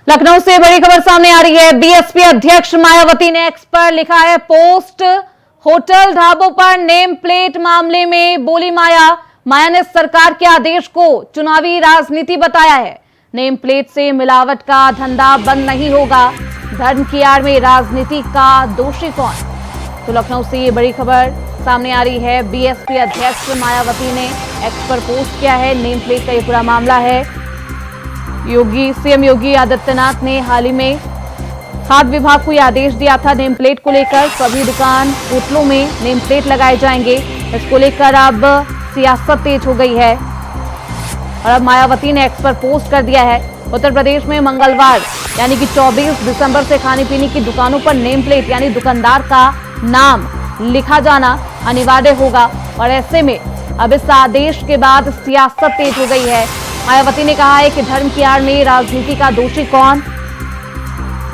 लखनऊ से बड़ी खबर सामने आ रही है। बीएसपी अध्यक्ष मायावती ने एक्स पर लिखा है पोस्ट। होटल ढाबों पर नेम प्लेट मामले में बोली माया ने सरकार के आदेश को चुनावी राजनीति बताया है। नेम प्लेट से मिलावट का धंधा बंद नहीं होगा। धर्म की आड़ में राजनीति का दोषी कौन? तो लखनऊ से ये बड़ी खबर सामने आ रही है। बीएसपी अध्यक्ष मायावती ने एक्स पर पोस्ट किया है। नेम प्लेट का ये पूरा मामला है। सीएम योगी आदित्यनाथ ने हाल ही में खाद्य विभाग को यह आदेश दिया था नेम प्लेट को लेकर। सभी दुकान होटलों में नेम प्लेट लगाए जाएंगे। इसको लेकर अब सियासत तेज हो गई है और अब मायावती ने एक्स पर पोस्ट कर दिया है। उत्तर प्रदेश में मंगलवार यानी कि 24 दिसंबर से खाने पीने की दुकानों पर नेम प्लेट यानी दुकानदार का नाम लिखा जाना अनिवार्य होगा और ऐसे में अब इस आदेश के बाद सियासत तेज हो गई है। मायावती ने कहा है कि धर्म की आड़ में राजनीति का दोषी कौन?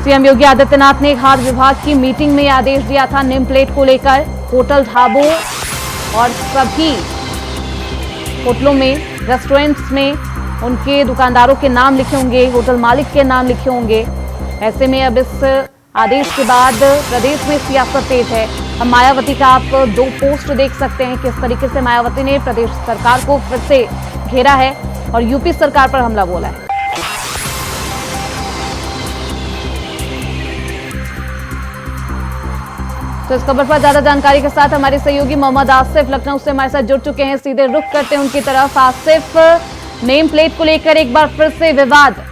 सीएम योगी आदित्यनाथ ने खाद्य विभाग की मीटिंग में आदेश दिया था नेम प्लेट को लेकर। होटल ढाबों और सभी होटलों में रेस्टोरेंट्स में उनके दुकानदारों के नाम लिखे होंगे, होटल मालिक के नाम लिखे होंगे। ऐसे में अब इस आदेश के बाद प्रदेश में सियासत तेज है। अब मायावती का आप दो पोस्ट देख सकते हैं किस तरीके से मायावती ने प्रदेश सरकार को फिर से घेरा है और यूपी सरकार पर हमला बोला है। तो इस खबर पर ज्यादा जानकारी के साथ हमारे सहयोगी मोहम्मद आसिफ लखनऊ से हमारे साथ जुड़ चुके हैं। सीधे रुख करते हैं उनकी तरफ। आसिफ, नेम प्लेट को लेकर एक बार फिर से विवाद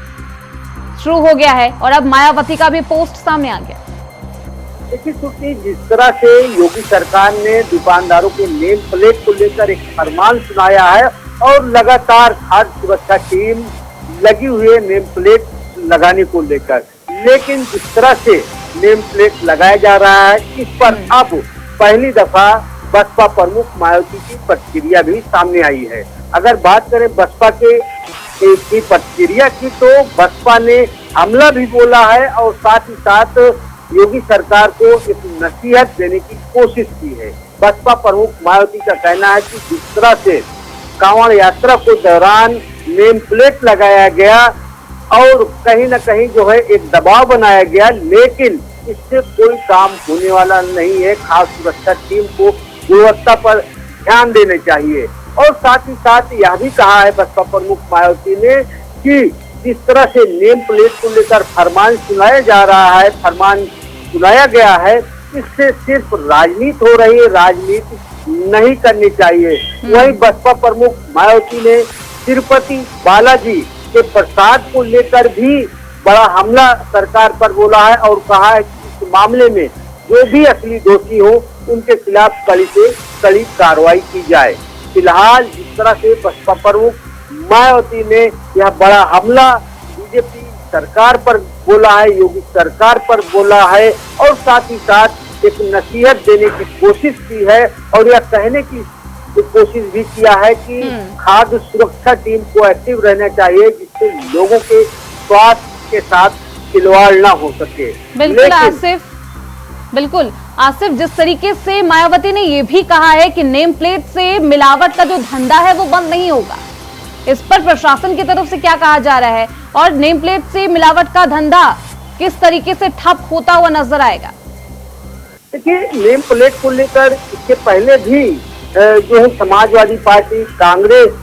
शुरू हो गया है और अब मायावती का भी पोस्ट सामने आ गया। देखिए सुखी, जिस तरह से योगी सरकार ने दुकानदारों के नेम प्लेट को लेकर एक फरमान सुनाया है और लगातार खाद्य सुरक्षा टीम लगी हुई है नेम प्लेट लगाने को लेकर, लेकिन जिस तरह से नेम प्लेट लगाया जा रहा है इस पर अब पहली दफा बसपा प्रमुख मायावती की प्रतिक्रिया भी सामने आई है। अगर बात करें बसपा की प्रतिक्रिया की, तो बसपा ने हमला भी बोला है और साथ ही साथ योगी सरकार को एक नसीहत देने की कोशिश की है। बसपा प्रमुख मायावती का कहना है कि जिस तरह से कांवड़ यात्रा के दौरान नेम प्लेट लगाया गया और कहीं न कहीं जो है एक दबाव बनाया गया, लेकिन इससे कोई काम होने वाला नहीं है। खाद्य सुरक्षा टीम को गुणवत्ता पर ध्यान देने चाहिए और साथ ही साथ यह भी कहा है बसपा प्रमुख मायावती ने कि जिस तरह से नेम प्लेट को लेकर फरमान सुनाया जा रहा है, फरमान सुनाया गया है, इससे सिर्फ राजनीति हो रही है, राजनीति नहीं करनी चाहिए। वहीं बसपा प्रमुख मायावती ने तिरुपति बालाजी के प्रसाद को लेकर भी बड़ा हमला सरकार पर बोला है और कहा है कि इस मामले में जो भी असली दोषी हो उनके खिलाफ कड़ी से कड़ी कार्रवाई की जाए। फिलहाल जिस तरह से बसपा प्रमुख मायावती ने यह बड़ा हमला बीजेपी सरकार पर बोला है, योगी सरकार पर बोला है और साथ ही साथ एक नसीहत देने की कोशिश की है और यह कहने की कोशिश भी किया है कि खाद्य सुरक्षा टीम को एक्टिव रहना चाहिए जिससे लोगों के स्वास्थ्य के साथ खिलवाड़ ना हो सके। बिल्कुल आसिफ, जिस तरीके से मायावती ने यह भी कहा है कि नेम प्लेट से मिलावट का जो धंधा है वो बंद नहीं होगा, इस पर प्रशासन की तरफ से क्या कहा जा रहा है और नेम प्लेट से मिलावट का धंधा किस तरीके से ठप होता हुआ नजर आएगा? देखिए, नेम प्लेट को लेकर इसके पहले भी जो है समाजवादी पार्टी, कांग्रेस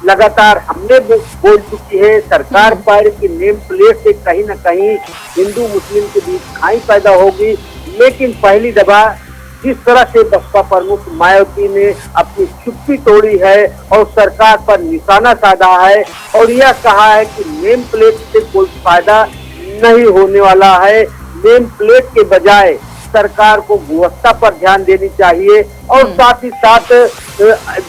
लगातार हमले बोल चुकी है सरकार पर कि नेम प्लेट से कहीं न कहीं हिंदू मुस्लिम के बीच खाई पैदा होगी, लेकिन पहली दफा जिस तरह से बसपा प्रमुख मायावती ने अपनी चुप्पी तोड़ी है और सरकार पर निशाना साधा है और यह कहा है कि नेम प्लेट से कोई फायदा नहीं होने वाला है। नेम प्लेट के बजाय सरकार को गुणवत्ता पर ध्यान देनी चाहिए और साथ ही साथ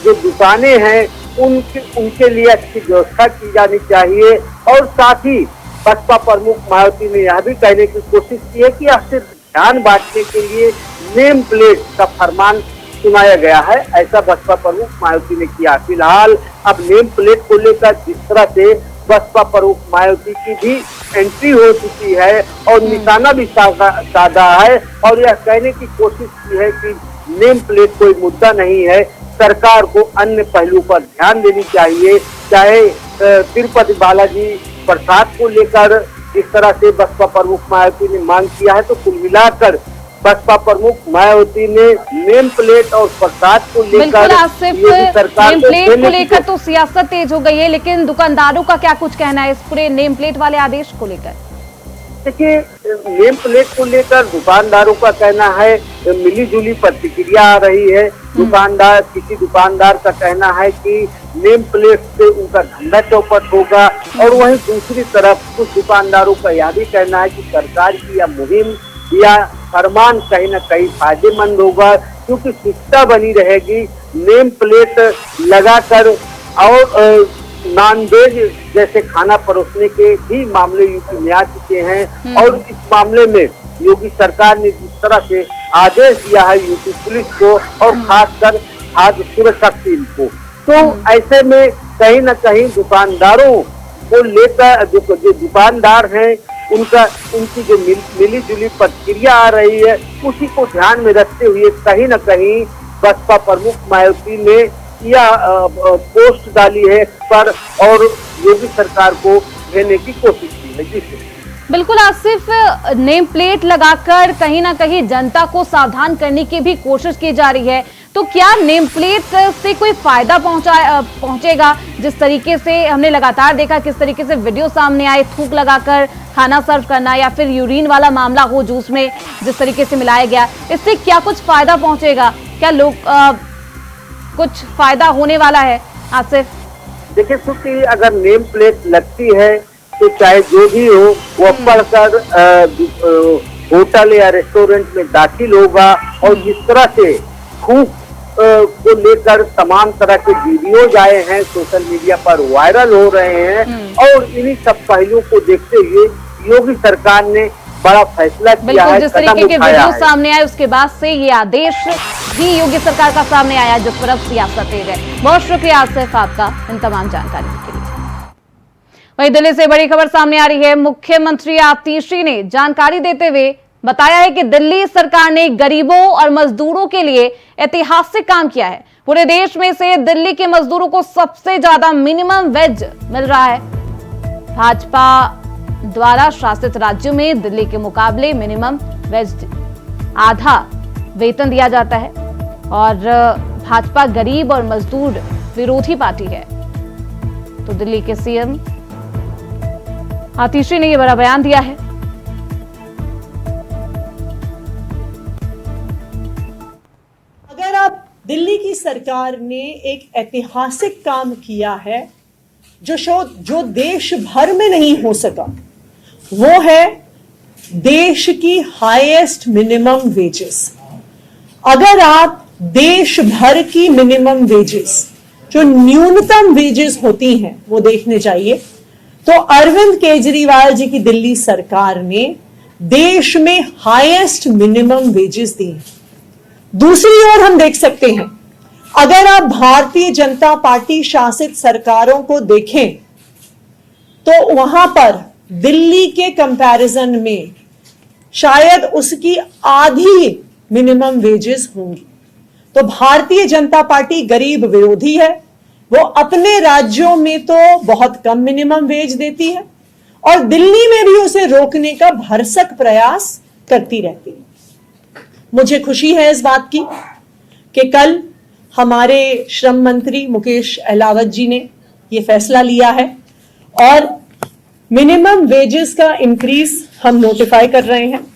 जो दुकानें हैं उनके लिए अच्छी व्यवस्था की जानी चाहिए और साथ ही बसपा प्रमुख मायावती ने यह भी कहने की कोशिश की है कि आपसे ध्यान बांटने के लिए नेम प्लेट का फरमान सुनाया गया है, ऐसा बसपा प्रमुख मायावती ने किया। फिलहाल अब नेम प्लेट को लेकर जिस तरह से बसपा प्रमुख मायावती की भी एंट्री हो चुकी है और निशाना भी साधा है और यह कहने की कोशिश की है कि नेम प्लेट कोई मुद्दा नहीं है, सरकार को अन्य पहलू पर ध्यान देनी चाहिए। चाहे तिरुपति बालाजी प्रसाद को लेकर जिस तरह से बसपा प्रमुख मायावती ने मांग किया है, तो कुल मिलाकर बसपा प्रमुख मायावती ने नेम प्लेट और प्रसाद को बिल्कुल लेकर आसिफ, सरकार नेम प्लेट को लेकर तो सियासत तेज हो गई है, लेकिन दुकानदारों का क्या कुछ कहना है इस पूरे नेम प्लेट वाले आदेश को लेकर? देखिए, नेम प्लेट को लेकर दुकानदारों का कहना है मिली जुली प्रतिक्रिया आ रही है। किसी दुकानदार का कहना है कि नेम प्लेट से उनका धंधा चौपट होगा, और वहीं दूसरी तरफ कुछ दुकानदारों का यह भी कहना है कि सरकार की यह मुहिम या फरमान कहीं न कहीं फायदेमंद होगा, क्योंकि शिक्षा बनी रहेगी। नेम प्लेट लगाकर और नॉनवेज जैसे खाना परोसने के भी मामले यूपी में आ चुके हैं, और इस मामले में योगी सरकार ने जिस तरह से आदेश दिया है यूपी पुलिस को और खासकर खाद्य सुरक्षा टीम को, तो ऐसे में कहीं न कहीं दुकानदारों को लेकर जो दुकानदार हैं उनकी जो मिली जुली प्रतिक्रिया आ रही है, उसी को ध्यान में रखते हुए कहीं न कहीं बसपा प्रमुख मायावती ने यह पोस्ट डाली है पर और योगी सरकार को घेरने की कोशिश की है। जी बिल्कुल आसिफ, नेम प्लेट लगाकर कहीं ना कहीं जनता को सावधान करने की भी कोशिश की जा रही है, तो क्या नेम प्लेट से कोई फायदा पहुंचेगा? जिस तरीके से हमने लगातार देखा, किस तरीके से वीडियो सामने आए, थूक लगाकर खाना सर्व करना या फिर यूरिन वाला मामला हो जूस में जिस तरीके से मिलाया गया, इससे क्या कुछ फायदा पहुंचेगा? क्या लोग कुछ फायदा होने वाला है आसिफ? देखिए सुखी, अगर नेम प्लेट लगती है तो चाहे जो भी हो वो पढ़कर होटल या रेस्टोरेंट में दाखिल होगा, और जिस तरह से थूक को लेकर तमाम तरह के वीडियोज आए हैं, सोशल मीडिया पर वायरल हो रहे हैं, और इन्हीं सब पहलुओं को देखते हुए योगी सरकार ने बड़ा फैसला किया है। जिस तरीके के वीडियो सामने आए उसके बाद से ये आदेश भी योगी सरकार का सामने आया, जिस पर अब सियासत तेज है। बहुत शुक्रिया आसिफ आपका इन तमाम जानकारी के लिए। वहीं दिल्ली से बड़ी खबर सामने आ रही है। मुख्यमंत्री आतिशी ने जानकारी देते हुए बताया है कि दिल्ली सरकार ने गरीबों और मजदूरों के लिए ऐतिहासिक काम किया है। पूरे देश में से दिल्ली के मजदूरों को सबसे ज्यादा मिनिमम वेज मिल रहा है। भाजपा द्वारा शासित राज्यों में दिल्ली के मुकाबले मिनिमम वेज आधा वेतन दिया जाता है, और भाजपा गरीब और मजदूर विरोधी पार्टी है। तो दिल्ली के सीएम आतिशी ने यह बड़ा बयान दिया है। अगर आप दिल्ली की सरकार ने एक ऐतिहासिक काम किया है जो देश भर में नहीं हो सका, वो है देश की हाईएस्ट मिनिमम वेजेस। अगर आप देश भर की मिनिमम वेजेस, जो न्यूनतम वेजेस होती हैं, वो देखने चाहिए, तो अरविंद केजरीवाल जी की दिल्ली सरकार ने देश में हाईएस्ट मिनिमम वेजेस दी हैं। दूसरी ओर हम देख सकते हैं, अगर आप भारतीय जनता पार्टी शासित सरकारों को देखें तो वहां पर दिल्ली के कंपैरिजन में शायद उसकी आधी मिनिमम वेजेस होंगी। तो भारतीय जनता पार्टी गरीब विरोधी है। वो अपने राज्यों में तो बहुत कम मिनिमम वेज देती है, और दिल्ली में भी उसे रोकने का भरसक प्रयास करती रहती है। मुझे खुशी है इस बात की कि कल हमारे श्रम मंत्री मुकेश अहलावत जी ने ये फैसला लिया है, और मिनिमम वेजेस का इंक्रीज हम नोटिफाई कर रहे हैं।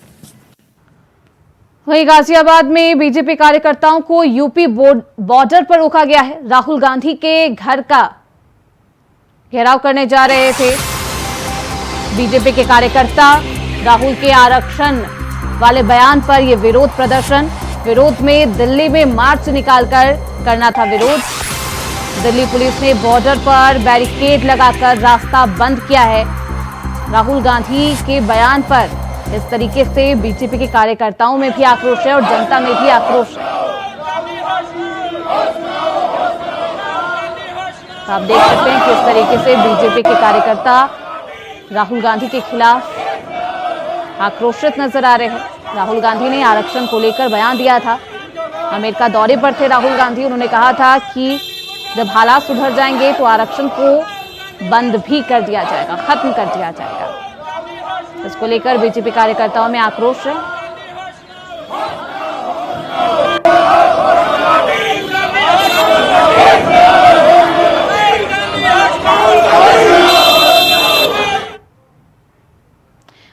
वहीं गाजियाबाद में बीजेपी कार्यकर्ताओं को यूपी बॉर्डर पर रोका गया है। राहुल गांधी के घर का घेराव करने जा रहे थे बीजेपी के कार्यकर्ता। राहुल के आरक्षण वाले बयान पर यह विरोध प्रदर्शन, विरोध में दिल्ली में मार्च निकालकर करना था विरोध। दिल्ली पुलिस ने बॉर्डर पर बैरिकेड लगाकर रास्ता बंद किया है। राहुल गांधी के बयान पर इस तरीके से बीजेपी के कार्यकर्ताओं में भी आक्रोश है और जनता में भी आक्रोश है। आप देख सकते हैं किस तरीके से बीजेपी के कार्यकर्ता राहुल गांधी के खिलाफ आक्रोशित नजर आ रहे हैं। राहुल गांधी ने आरक्षण को लेकर बयान दिया था। अमेरिका दौरे पर थे राहुल गांधी। उन्होंने कहा था कि जब हालात सुधर जाएंगे तो आरक्षण को बंद भी कर दिया जाएगा, खत्म कर दिया जाएगा। इसको लेकर बीजेपी कार्यकर्ताओं में आक्रोश है।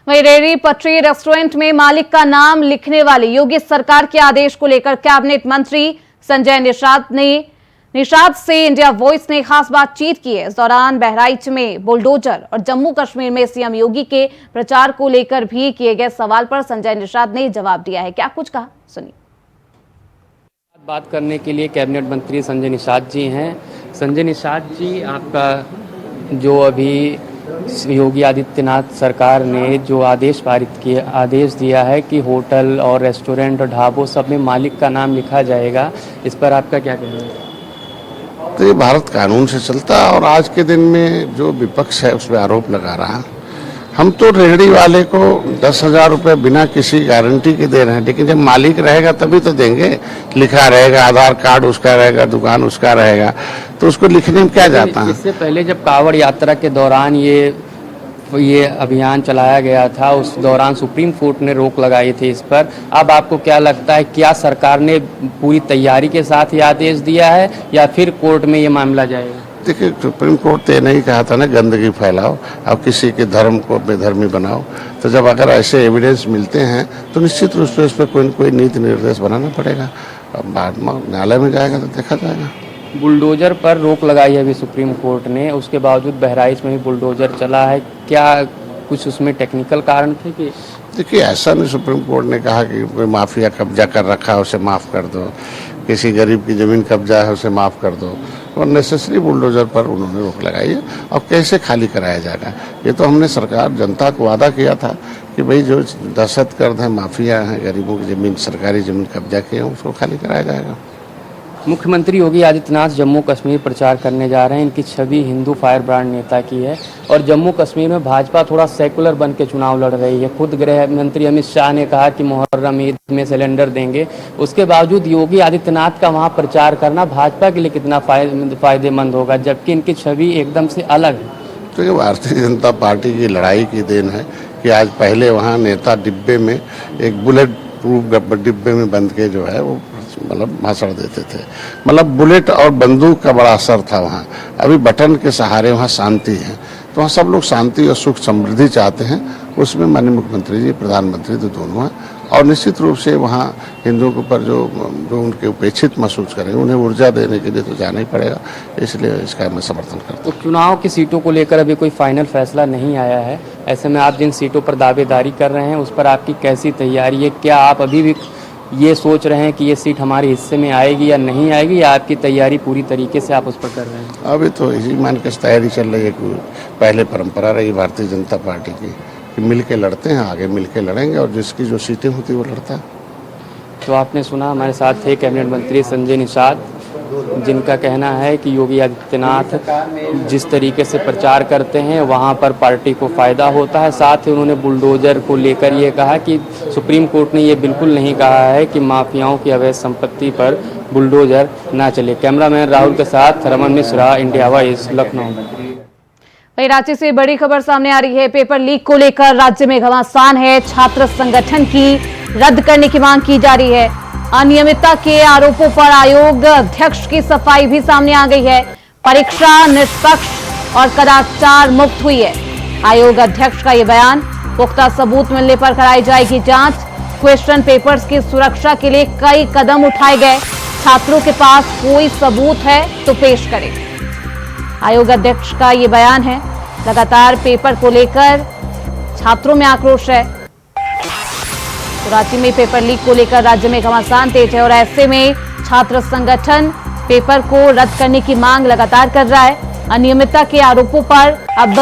वहीं रेहड़ी पटरी रेस्टोरेंट में मालिक का नाम लिखने वाले योगी सरकार के आदेश को लेकर कैबिनेट मंत्री संजय निषाद से इंडिया वॉइस ने खास बातचीत की है। इस दौरान बहराइच में बुलडोजर और जम्मू कश्मीर में सीएम योगी के प्रचार को लेकर भी किए गए सवाल पर संजय निषाद ने जवाब दिया है। क्या कुछ कहा, सुनिए। बात करने के लिए कैबिनेट मंत्री संजय निषाद जी हैं। संजय निषाद जी, आपका जो अभी योगी आदित्यनाथ सरकार ने जो आदेश दिया है कि होटल और रेस्टोरेंट और ढाबों सब में मालिक का नाम लिखा जाएगा, इस पर आपका क्या कहना है? तो ये भारत कानून से चलता है और आज के दिन में जो विपक्ष है उसमें आरोप लगा रहा है। हम तो रेहड़ी वाले को 10,000 रुपये बिना किसी गारंटी के दे रहे हैं, लेकिन जब मालिक रहेगा तभी तो देंगे। लिखा रहेगा, आधार कार्ड उसका रहेगा, दुकान उसका रहेगा, तो उसको लिखने में क्या जाता है। इससे पहले जब कांवड़ यात्रा के दौरान ये अभियान चलाया गया था, उस दौरान सुप्रीम कोर्ट ने रोक लगाई थी इस पर। अब आपको क्या लगता है, क्या सरकार ने पूरी तैयारी के साथ ये आदेश दिया है या फिर कोर्ट में ये मामला जाएगा? देखिए, सुप्रीम कोर्ट ने नहीं कहा था ना गंदगी फैलाओ और किसी के धर्म को बेधर्मी बनाओ। तो जब अगर ऐसे एविडेंस मिलते हैं तो निश्चित रूप से उस पर कोई न कोई नीति निर्देश बनाना पड़ेगा। अब बाद में न्यायालय में जाएगा तो देखा जाएगा। बुलडोजर पर रोक लगाई है अभी सुप्रीम कोर्ट ने, उसके बावजूद बहराइच में भी बुलडोजर चला है। क्या कुछ उसमें टेक्निकल कारण थे कि? देखिए, ऐसा नहीं सुप्रीम कोर्ट ने कहा कि कोई माफिया कब्जा कर रखा है उसे माफ़ कर दो, किसी गरीब की ज़मीन कब्जा है उसे माफ़ कर दो। और नेसेसरी बुलडोजर पर उन्होंने रोक लगाई है। अब कैसे खाली कराया जाएगा, ये तो हमने सरकार जनता को वादा किया था कि भाई जो दहशतगर्द हैं, माफिया हैं, गरीबों की ज़मीन, सरकारी ज़मीन कब्जा किए हैं, उसको खाली कराया जाएगा। मुख्यमंत्री योगी आदित्यनाथ जम्मू कश्मीर प्रचार करने जा रहे हैं। इनकी छवि हिंदू फायर ब्रांड नेता की है और जम्मू कश्मीर में भाजपा थोड़ा सेकुलर बन के चुनाव लड़ रही है। खुद गृह मंत्री अमित शाह ने कहा कि मुहर्रम ईद में सिलेंडर देंगे। उसके बावजूद योगी आदित्यनाथ का वहां प्रचार करना भाजपा के लिए कितना फायदेमंद होगा, जबकि इनकी छवि एकदम से अलग है? तो ये भारतीय जनता पार्टी की लड़ाई की देन है कि आज पहले वहाँ नेता डिब्बे में, एक बुलेट प्रूफ डिब्बे में बंद के जो है वो मतलब भाषण देते थे। मतलब बुलेट और बंदूक का बड़ा असर था वहाँ। अभी बटन के सहारे वहाँ शांति है। तो वहाँ सब लोग शांति और सुख समृद्धि चाहते हैं। उसमें माननीय मुख्यमंत्री जी, प्रधानमंत्री तो दोनों हैं। और निश्चित रूप से वहाँ हिंदुओं के ऊपर जो उनके उपेक्षित महसूस करेंगे, उन्हें ऊर्जा देने के लिए तो जाना ही पड़ेगा। इसलिए इसका मैं समर्थन करता हूँ। तो चुनाव की सीटों को लेकर अभी कोई फाइनल फैसला नहीं आया है। ऐसे में आप जिन सीटों पर दावेदारी कर रहे हैं उस पर आपकी कैसी तैयारी है? क्या आप अभी भी ये सोच रहे हैं कि ये सीट हमारे हिस्से में आएगी या नहीं आएगी, या आपकी तैयारी पूरी तरीके से आप उस पर कर रहे हैं? अभी तो इसी मान के तैयारी चल रही है। पहले परंपरा रही भारतीय जनता पार्टी की कि मिल के लड़ते हैं, आगे मिल के लड़ेंगे और जिसकी जो सीटें होती वो लड़ता है। तो आपने सुना, हमारे साथ थे कैबिनेट मंत्री संजय निषाद, जिनका कहना है कि योगी आदित्यनाथ जिस तरीके से प्रचार करते हैं वहां पर पार्टी को फायदा होता है। साथ ही उन्होंने बुलडोजर को लेकर ये कहा कि सुप्रीम कोर्ट ने ये बिल्कुल नहीं कहा है कि माफियाओं की अवैध संपत्ति पर बुलडोजर ना चले। कैमरामैन राहुल के साथ रमन मिश्रा, इंडिया वॉइस, लखनऊ। वहीं राज्य से बड़ी खबर सामने आ रही है। पेपर लीक को लेकर राज्य में घमासान है। छात्र संगठन की रद्द करने की मांग की जा रही है। अनियमितता के आरोपों पर आयोग अध्यक्ष की सफाई भी सामने आ गई है। परीक्षा निष्पक्ष और कदाचार मुक्त हुई है। आयोग अध्यक्ष का यह बयान, पुख्ता सबूत मिलने पर कराई जाएगी जांच। क्वेश्चन पेपर्स की सुरक्षा के लिए कई कदम उठाए गए। छात्रों के पास कोई सबूत है तो पेश करें। आयोग अध्यक्ष का यह बयान है। लगातार पेपर को लेकर छात्रों में आक्रोश है। तो राज्य में पेपर लीक को लेकर राज्य में घमासान तेज है और ऐसे में छात्र संगठन पेपर को रद्द करने की मांग लगातार कर रहा है। अनियमितता के आरोपों पर अब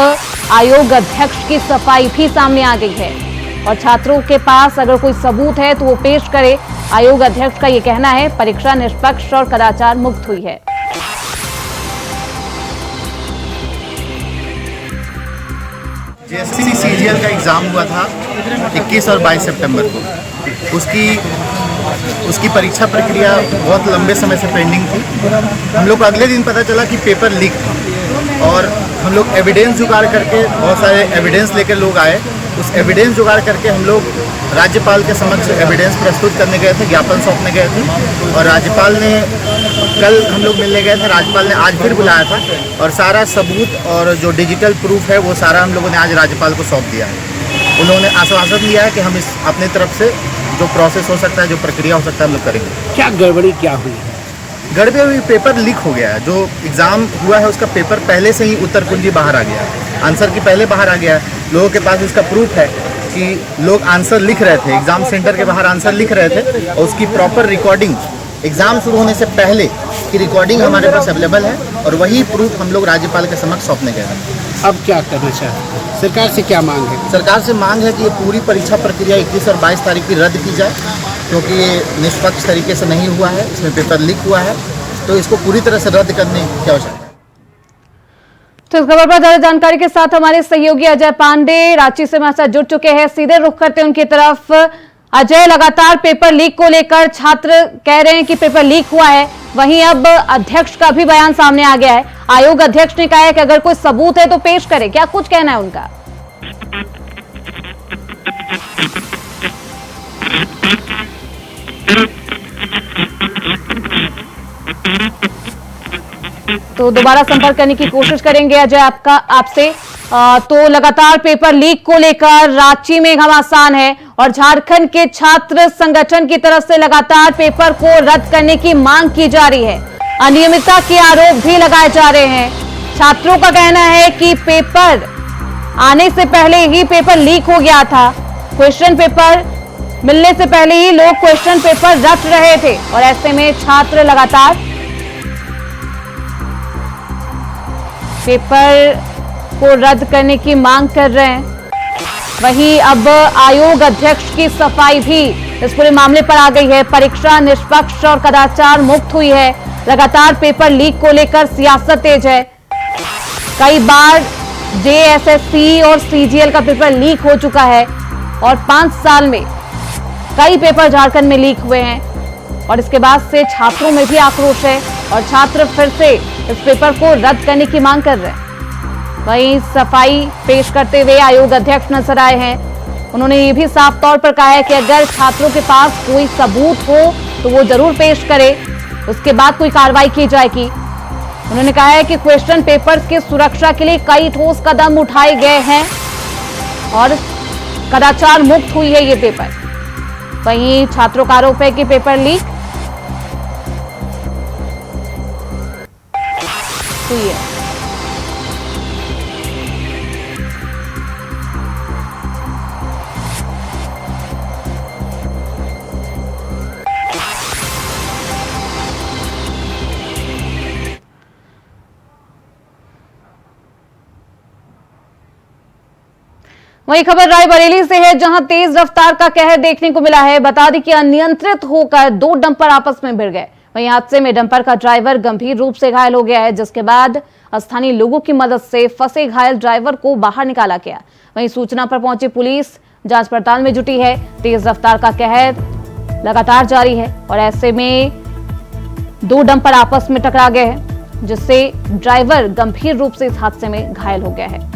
आयोग अध्यक्ष की सफाई भी सामने आ गई है और छात्रों के पास अगर कोई सबूत है तो वो पेश करे। आयोग अध्यक्ष का ये कहना है, परीक्षा निष्पक्ष और कदाचार मुक्त हुई है। जेएससी सीजीएल का एग्ज़ाम हुआ था 21 और 22 सितंबर को। उसकी परीक्षा प्रक्रिया बहुत लंबे समय से पेंडिंग थी। हम लोग को अगले दिन पता चला कि पेपर लीक था और हम लोग एविडेंस जुगाड़ करके बहुत सारे एविडेंस लेकर लोग आए उस एविडेंस जुगाड़ करके हम लोग राज्यपाल के समक्ष एविडेंस प्रस्तुत करने गए थे, ज्ञापन सौंपने गए थे और राज्यपाल ने कल हम लोग मिलने गए थे, राज्यपाल ने आज फिर बुलाया था और सारा सबूत और जो डिजिटल प्रूफ है वो सारा हम लोगों ने आज राज्यपाल को सौंप दिया है। उन्होंने आश्वासन दिया है कि हम इस अपनी तरफ से जो प्रोसेस हो सकता है, जो प्रक्रिया हो सकता है, हम लोग करेंगे। क्या गड़बड़ी क्या हुई है? गड़बड़ी पेपर लीक हो गया है। जो एग्ज़ाम हुआ है उसका पेपर पहले से ही उत्तर कुंजी बाहर आ गया है, आंसर की पहले बाहर आ गया है। लोगों के पास उसका प्रूफ है कि लोग आंसर लिख रहे थे, एग्ज़ाम सेंटर के बाहर आंसर लिख रहे थे और उसकी प्रॉपर रिकॉर्डिंग एग्ज़ाम शुरू होने से पहले की रिकॉर्डिंग हमारे पास अवेलेबल है और वही प्रूफ हम लोग राज्यपाल के समक्ष सौंपने गए हैं। अब क्या करना चाहते हैं? सरकार से क्या मांग है? सरकार से मांग है कि ये पूरी परीक्षा प्रक्रिया 21 और 22 तारीख की रद्द की जाए, क्योंकि ये निष्पक्ष तरीके से नहीं हुआ है, इसमें पेपर लीक हुआ है, तो इसको पूरी तरह से रद्द करने की आवश्यकता है। तो इस खबर पर ज्यादा जानकारी के साथ हमारे सहयोगी अजय पांडे रांची से हमारे साथ जुड़ चुके हैं। सीधे रुख करते हैं उनकी तरफ। अजय, लगातार पेपर लीक को लेकर छात्र कह रहे हैं कि पेपर लीक हुआ है, वहीं अब अध्यक्ष का भी बयान सामने आ गया है। आयोग अध्यक्ष ने कहा है कि अगर कोई सबूत है तो पेश करे। क्या कुछ कहना है उनका? तो दोबारा संपर्क करने की कोशिश करेंगे अजय आपसे। तो लगातार पेपर लीक को लेकर रांची में घमासान है और झारखंड के छात्र संगठन की तरफ से लगातार पेपर को रद्द करने की मांग की जा रही है। अनियमितता के आरोप भी लगाए जा रहे हैं। छात्रों का कहना है कि पेपर आने से पहले ही पेपर लीक हो गया था। क्वेश्चन पेपर मिलने से पहले ही लोग क्वेश्चन पेपर रट रहे थे और ऐसे में छात्र लगातार पेपर को रद्द करने की मांग कर रहे हैं। वहीं अब आयोग अध्यक्ष की सफाई भी इस पूरे मामले पर आ गई है। परीक्षा निष्पक्ष और कदाचार मुक्त हुई है। लगातार पेपर लीक को लेकर सियासत तेज है। कई बार जेएसएससी और सीजीएल का पेपर लीक हो चुका है और 5 साल में कई पेपर झारखंड में लीक हुए हैं और इसके बाद से छात्रों में भी आक्रोश है और छात्र फिर से इस पेपर को रद्द करने की मांग कर रहे हैं। वहीं सफाई पेश करते हुए आयोग अध्यक्ष नजर आए हैं। उन्होंने ये भी साफ तौर पर कहा है कि अगर छात्रों के पास कोई सबूत हो तो वो जरूर पेश करे, उसके बाद कोई कार्रवाई की जाएगी। उन्होंने कहा है कि क्वेश्चन पेपर्स की सुरक्षा के लिए कई ठोस कदम उठाए गए हैं और कदाचार मुक्त हुई है ये पेपर। वहीं छात्रों का आरोप है कि पेपर लीक हुई है। वही खबर रायबरेली से है, जहां तेज रफ्तार का कहर देखने को मिला है। बता दें कि अनियंत्रित होकर 2 डंपर आपस में भिड़ गए। वहीं हादसे में डंपर का ड्राइवर गंभीर रूप से घायल हो गया है, जिसके बाद स्थानीय लोगों की मदद से फंसे घायल ड्राइवर को बाहर निकाला गया। वहीं सूचना पर पहुंची पुलिस जांच पड़ताल में जुटी है। तेज रफ्तार का कहर लगातार जारी है और ऐसे में 2 डंपर आपस में टकरा गए हैं, जिससे ड्राइवर गंभीर रूप से इस हादसे में घायल हो गया है।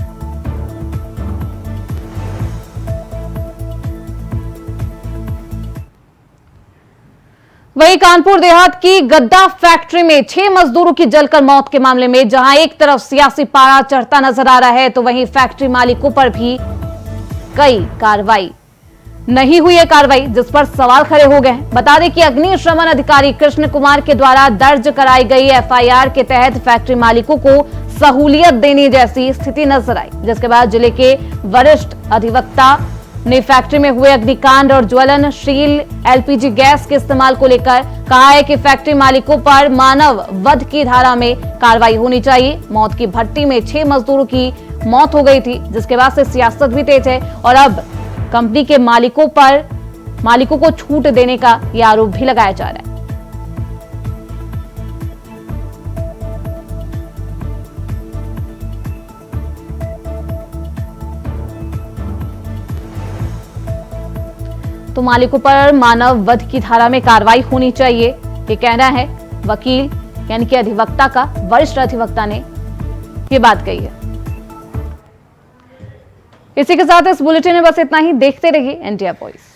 वहीं कानपुर देहात की गद्दा फैक्ट्री में 6 मजदूरों की जलकर मौत के मामले में जहां एक तरफ सियासी पारा चढ़ता नजर आ रहा है, तो वहीं फैक्ट्री मालिकों पर भी कई कार्रवाई नहीं हुई है कार्रवाई, जिस पर सवाल खड़े हो गए हैं। बता दें कि अग्निशमन अधिकारी कृष्ण कुमार के द्वारा दर्ज कराई गई एफआईआर के तहत फैक्ट्री मालिकों को सहूलियत देने जैसी स्थिति नजर आई, जिसके बाद जिले के वरिष्ठ अधिवक्ता ने फैक्ट्री में हुए अग्निकांड और ज्वलनशील एलपीजी गैस के इस्तेमाल को लेकर कहा है कि फैक्ट्री मालिकों पर मानव वध की धारा में कार्रवाई होनी चाहिए। मौत की भट्टी में 6 मजदूरों की मौत हो गई थी, जिसके बाद से सियासत भी तेज है और अब कंपनी के मालिकों को छूट देने का यह आरोप भी लगाया जा रहा है। तो मालिकों पर मानव वध की धारा में कार्रवाई होनी चाहिए, ये कहना है वकील यानी कि अधिवक्ता का, वरिष्ठ अधिवक्ता ने ये बात कही है। इसी के साथ इस बुलेटिन में बस इतना ही। देखते रहिए इंडिया वॉइस।